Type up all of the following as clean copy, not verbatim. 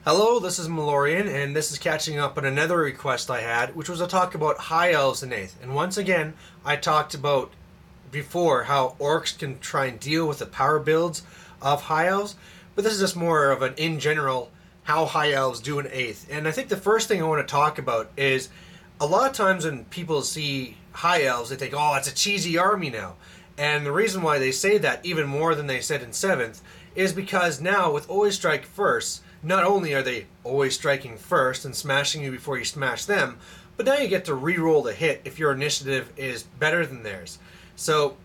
Hello, this is Malorian, and this is catching up on another request I had, which was to talk about High Elves in 8th. And once again, I talked about before how Orcs can try and deal with the power builds of High Elves, but this is just more of an in general how High Elves do in 8th. And I think the first thing I want to talk about is a lot of times when people see High Elves, they think, oh, it's a cheesy army now. And the reason why they say that even more than they said in 7th is because now with Always Strike First, not only are they always striking first and smashing you before you smash them, but now you get to re-roll the hit if your initiative is better than theirs. So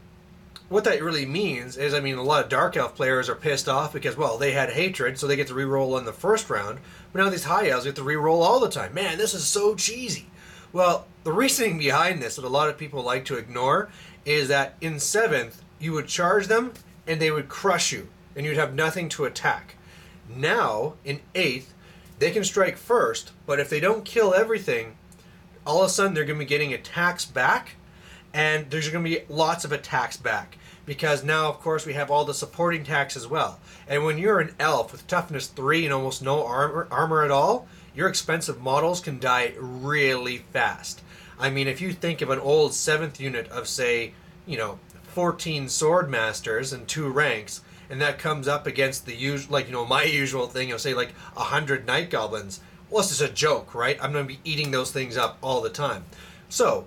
what that really means is, a lot of Dark Elf players are pissed off because, well, they had hatred, so they get to re-roll in the first round, but now these High Elves get to re-roll all the time. Man, this is so cheesy. Well, the reasoning behind this that a lot of people like to ignore is that in 7th, you would charge them and they would crush you, and you'd have nothing to attack. Now, in 8th, they can strike first, but if they don't kill everything, all of a sudden they're going to be getting attacks back, and there's going to be lots of attacks back. Because now, of course, we have all the supporting attacks as well. And when you're an elf with toughness 3 and almost no armor at all, your expensive models can die really fast. If you think of an old 7th unit of, say, 14 sword masters and 2 ranks, and that comes up against the usual, my usual thing of say 100 night goblins. Well, it's just a joke, right? I'm going to be eating those things up all the time. So,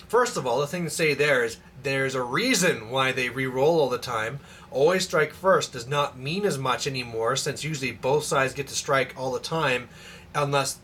first of all, the thing to say there is there's a reason why they re-roll all the time. Always strike first does not mean as much anymore, since usually both sides get to strike all the time, unless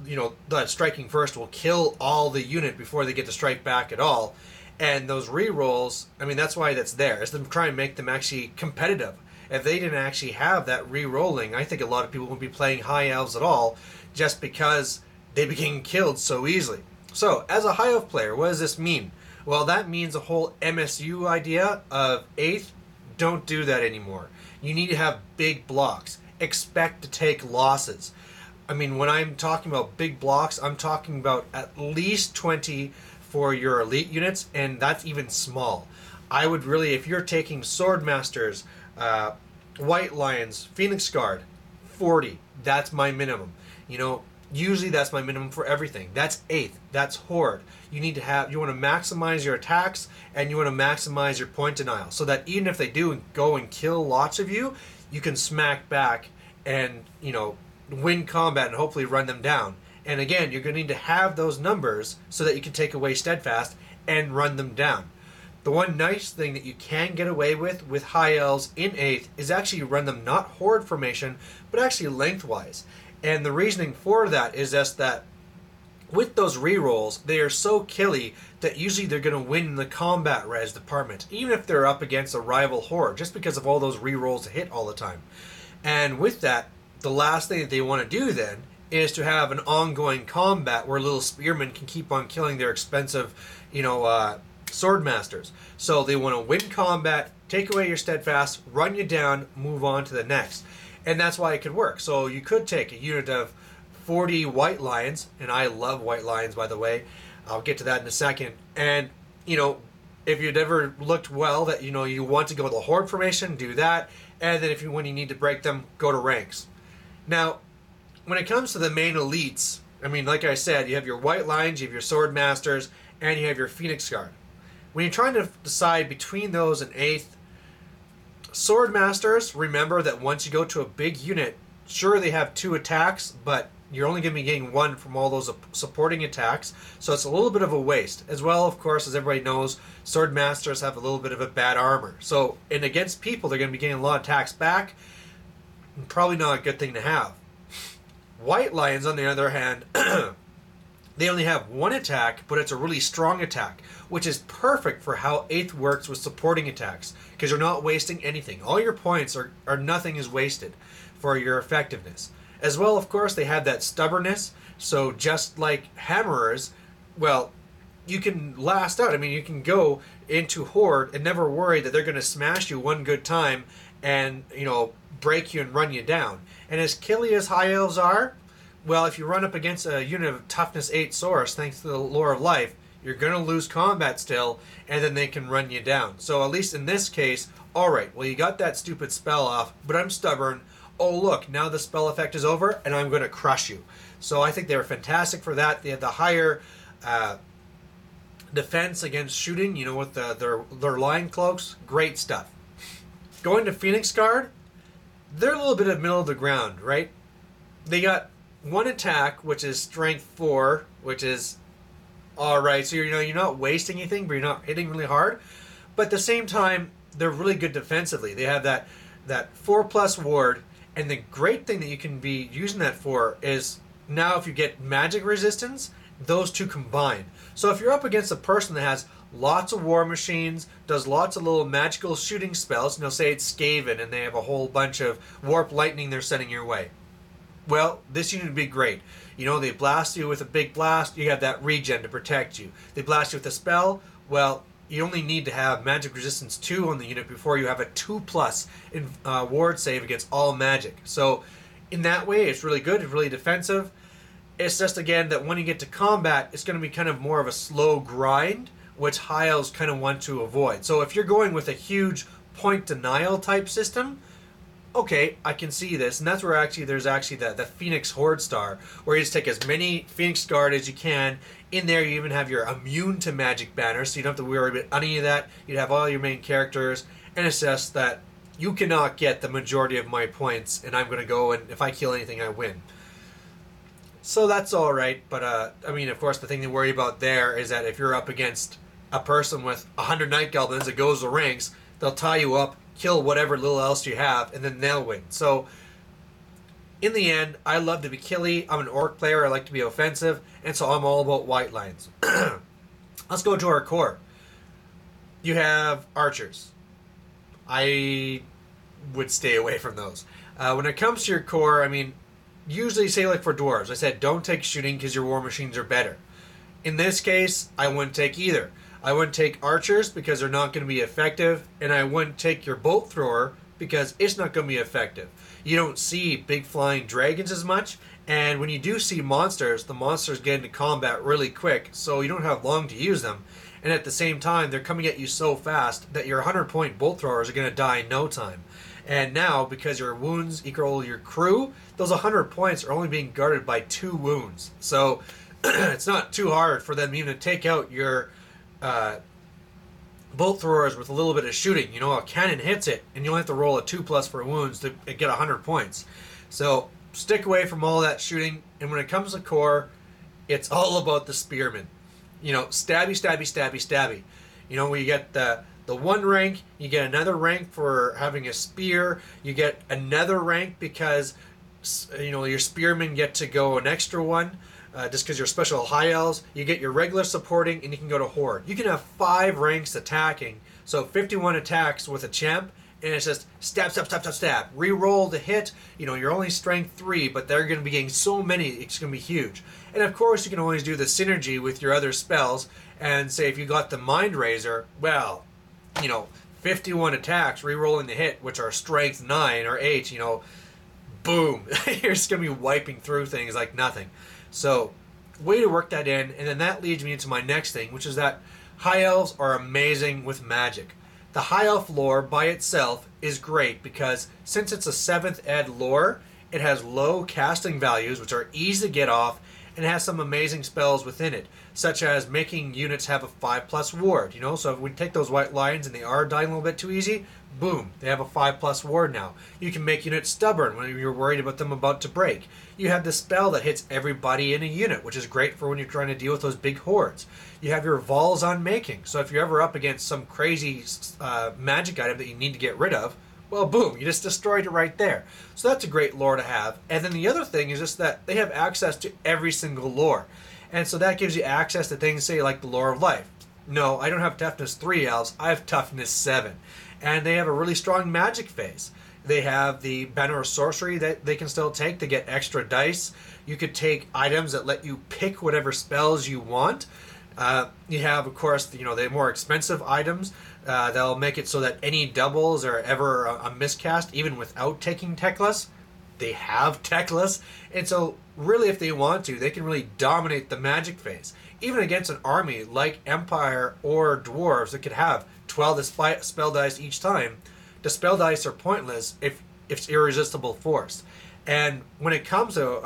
that striking first will kill all the unit before they get to strike back at all. And those re-rolls, that's why that's there. It's to try and make them actually competitive. If they didn't actually have that re-rolling, I think a lot of people wouldn't be playing High Elves at all, just because they became killed so easily. So, as a High Elf player, what does this mean? Well, that means the whole MSU idea of 8th, don't do that anymore. You need to have big blocks. Expect to take losses. When I'm talking about big blocks, I'm talking about at least 20 for your elite units, and that's even small. I would really, if you're taking Sword Masters, White Lions, Phoenix Guard, 40. That's my minimum. Usually that's my minimum for everything. That's 8th. That's Horde. You want to maximize your attacks, and you want to maximize your point denial, so that even if they do go and kill lots of you, you can smack back and, win combat and hopefully run them down. And again, you're going to need to have those numbers so that you can take away Steadfast and run them down. The one nice thing that you can get away with High Elves in 8th is actually run them not horde formation, but actually lengthwise. And the reasoning for that is just that with those rerolls, they are so killy that usually they're going to win in the combat res department, even if they're up against a rival horde, just because of all those rerolls to hit all the time. And with that, the last thing that they want to do then is to have an ongoing combat where little spearmen can keep on killing their expensive, sword masters. So they want to win combat, take away your steadfast, run you down, move on to the next. And that's why it could work. So you could take a unit of 40 White Lions, and I love White Lions, by the way. I'll get to that in a second. And, if you'd ever looked well that, you want to go to the horde formation, do that. And then when you need to break them, go to ranks. Now, when it comes to the main elites, like I said, you have your White Lions, you have your Sword Masters, and you have your Phoenix Guard. When you're trying to decide between those in 8th, Sword Masters, remember that once you go to a big unit, sure they have 2 attacks, but you're only going to be getting 1 from all those supporting attacks, so it's a little bit of a waste. As well, of course, as everybody knows, Sword Masters have a little bit of a bad armor. So, and against people, they're going to be getting a lot of attacks back. Probably not a good thing to have. White Lions, on the other hand, they only have 1 attack, but it's a really strong attack, which is perfect for how 8th works with supporting attacks, because you're not wasting anything. All your points are nothing is wasted for your effectiveness. As well, of course, they have that stubbornness, so just like Hammerers, well, you can last out. You can go into Horde and never worry that they're going to smash you one good time and, break you and run you down. And as killy as High Elves are, well, if you run up against a unit of toughness 8 source, thanks to the lore of life, you're going to lose combat still, and then they can run you down. So at least in this case, alright, well, you got that stupid spell off, but I'm stubborn. oh look, now the spell effect is over and I'm going to crush you. So I think they were fantastic for that. They had the higher defense against shooting, you know, with their line cloaks. Great stuff. Going to Phoenix Guard, they're a little bit of middle of the ground, right? They got one attack, which is strength 4, which is alright. So you're not wasting anything, but you're not hitting really hard. But at the same time, they're really good defensively. They have that 4+ ward, and the great thing that you can be using that for is now if you get magic resistance, those two combine. So if you're up against a person that has lots of war machines, does lots of little magical shooting spells, say it's Skaven and they have a whole bunch of warp lightning they're sending your way. Well, this unit would be great. They blast you with a big blast, you have that regen to protect you. They blast you with a spell, well, you only need to have magic resistance 2 on the unit before you have a 2+ in ward save against all magic. So in that way, it's really good, it's really defensive. It's just, again, that when you get to combat, it's going to be kind of more of a slow grind, which high elves kind of want to avoid. So if you're going with a huge point denial type system, okay, I can see this. And that's where there's the Phoenix Horde Star, where you just take as many Phoenix Guard as you can. In there, you even have your immune to magic banner, so you don't have to worry about any of that. You'd have all your main characters, and it's just that you cannot get the majority of my points, and I'm going to go, and if I kill anything, I win. So that's alright, but of course, the thing to worry about there is that if you're up against a person with 100 Night Goblins that goes the ranks, they'll tie you up, kill whatever little else you have, and then they'll win. So, in the end, I love to be killy. I'm an orc player. I like to be offensive, and so I'm all about white lines. Let's go to our core. You have archers. I would stay away from those. When it comes to your core, usually say like for dwarves, I said don't take shooting because your war machines are better. In this case, I wouldn't take either. I wouldn't take archers because they're not going to be effective, and I wouldn't take your bolt thrower because it's not going to be effective. You don't see big flying dragons as much, and when you do see monsters, the monsters get into combat really quick, so you don't have long to use them. And at the same time, they're coming at you so fast that your 100-point bolt throwers are going to die in no time. And now, because your wounds equal your crew, those 100 points are only being guarded by 2 wounds. So it's not too hard for them even to take out your bolt throwers with a little bit of shooting. A cannon hits it, and you only have to roll a 2+ for wounds to get 100 points. So stick away from all that shooting. And when it comes to core, it's all about the spearmen. Stabby, stabby, stabby, stabby. When you get the 1 rank, you get another rank for having a spear. You get another rank because your spearmen get to go an extra one. Just because you're special high elves, you get your regular supporting, and you can go to horde. You can have 5 ranks attacking, so 51 attacks with a champ, and it's just stab, stab, stab, stab, stab. Reroll to hit. You're only strength 3, but they're going to be getting so many, it's going to be huge. And of course, you can always do the synergy with your other spells, and say if you got the Mind Razor, well, 51 attacks, rerolling the hit, which are strength 9 or 8, boom, you're just going to be wiping through things like nothing. So, way to work that in, and then that leads me into my next thing, which is that high elves are amazing with magic. The high elf lore by itself is great because since it's a 7th ed lore, it has low casting values, which are easy to get off, and it has some amazing spells within it, such as making units have a 5+ ward. So if we take those white lions and they are dying a little bit too easy, boom, they have a 5+ ward now. You can make units stubborn when you're worried about them about to break. You have the spell that hits everybody in a unit, which is great for when you're trying to deal with those big hordes. You have your vols on making, so if you're ever up against some crazy magic item that you need to get rid of, well, boom, you just destroyed it right there. So that's a great lore to have. And then the other thing is just that they have access to every single lore. And so that gives you access to things, say, like the Lore of Life. No, I don't have Toughness 3 elves, I have Toughness 7. And they have a really strong magic phase. They have the Banner of Sorcery that they can still take to get extra dice. You could take items that let you pick whatever spells you want. You have, of course, the more expensive items that'll make it so that any doubles are ever a miscast, even without taking Techless. They have Techless, and so really, if they want to, they can really dominate the magic phase. Even against an army like Empire or Dwarves that could have 12 spell dice each time, the spell dice are pointless if it's irresistible force. And when it comes to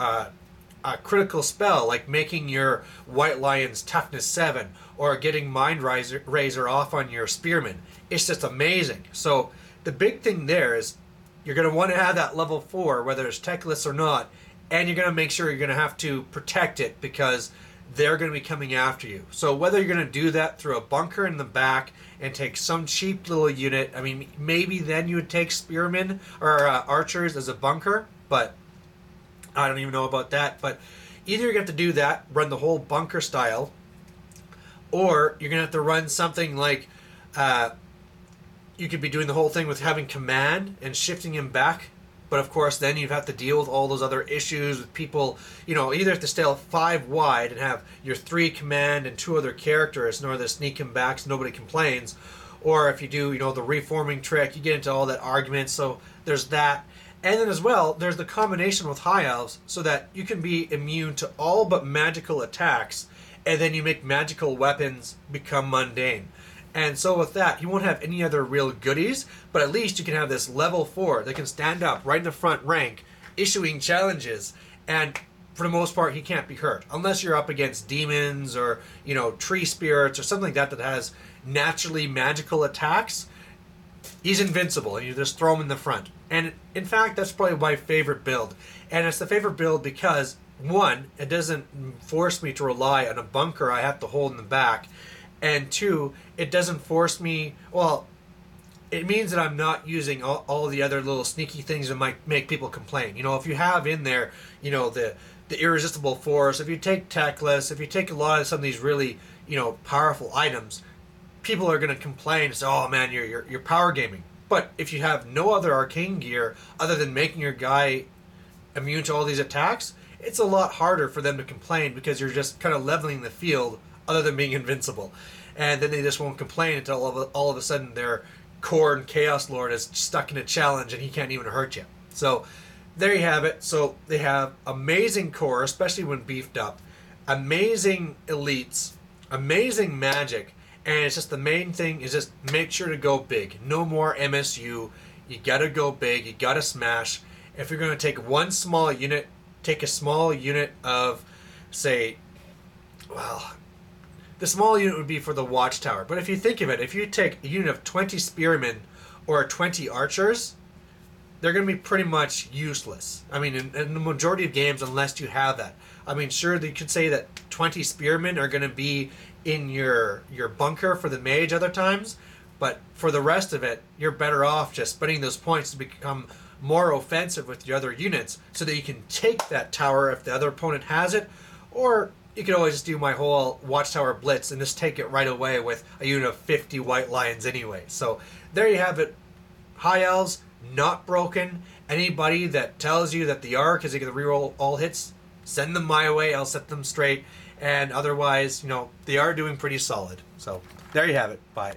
a critical spell, like making your White Lion's toughness 7 or getting Mind Razor off on your Spearman, it's just amazing. So the big thing there is you're going to want to have that level 4, whether it's techless or not, and you're going to make sure you're going to have to protect it because they're going to be coming after you. So whether you're going to do that through a bunker in the back and take some cheap little unit, I mean, maybe then you would take Spearmen or Archers as a bunker, but I don't even know about that. But either you're going to have to do that, run the whole bunker style, or you're going to have to run something like you could be doing the whole thing with having command and shifting him back. But of course, then you'd have to deal with all those other issues with people. Either have to stay 5 wide and have your 3 command and 2 other characters in order to sneak him back so nobody complains. Or if you do, the reforming trick, you get into all that argument. So there's that. And then as well, there's the combination with High Elves so that you can be immune to all but magical attacks. And then you make magical weapons become mundane. And so with that, you won't have any other real goodies, but at least you can have this level 4 that can stand up right in the front rank, issuing challenges, and for the most part, he can't be hurt. Unless you're up against demons or, tree spirits or something like that has naturally magical attacks, he's invincible, and you just throw him in the front. And in fact, that's probably my favorite build. And it's the favorite build because, 1, it doesn't force me to rely on a bunker I have to hold in the back, and 2, it doesn't force me, it means that I'm not using all the other little sneaky things that might make people complain. If you have in there, the irresistible force, if you take techless, if you take a lot of some of these really, powerful items, people are going to complain and say, oh man, you're power gaming. But if you have no other arcane gear other than making your guy immune to all these attacks, it's a lot harder for them to complain because you're just kind of leveling the field other than being invincible. And then they just won't complain until all of a sudden their Khorne Chaos Lord is stuck in a challenge and he can't even hurt you. So there you have it. So they have amazing core, especially when beefed up, amazing elites, amazing magic, and it's just the main thing is just make sure to go big. No more MSU. You gotta go big. You gotta smash. If you're gonna take one small unit, take a small unit of, say, the small unit would be for the watchtower. But if you think of it, if you take a unit of 20 spearmen or 20 archers, they're going to be pretty much useless. I mean, in the majority of games, unless you have that. I mean, sure, you could say that 20 spearmen are going to be in your bunker for the mage other times, but for the rest of it, you're better off just spending those points to become more offensive with your other units so that you can take that tower if the other opponent has it, or you could always just do my whole Watchtower Blitz and just take it right away with a unit of 50 White Lions anyway. So there you have it. High Elves, not broken. Anybody that tells you that the Arc is going to reroll all hits, send them my way. I'll set them straight. And otherwise, they are doing pretty solid. So there you have it. Bye.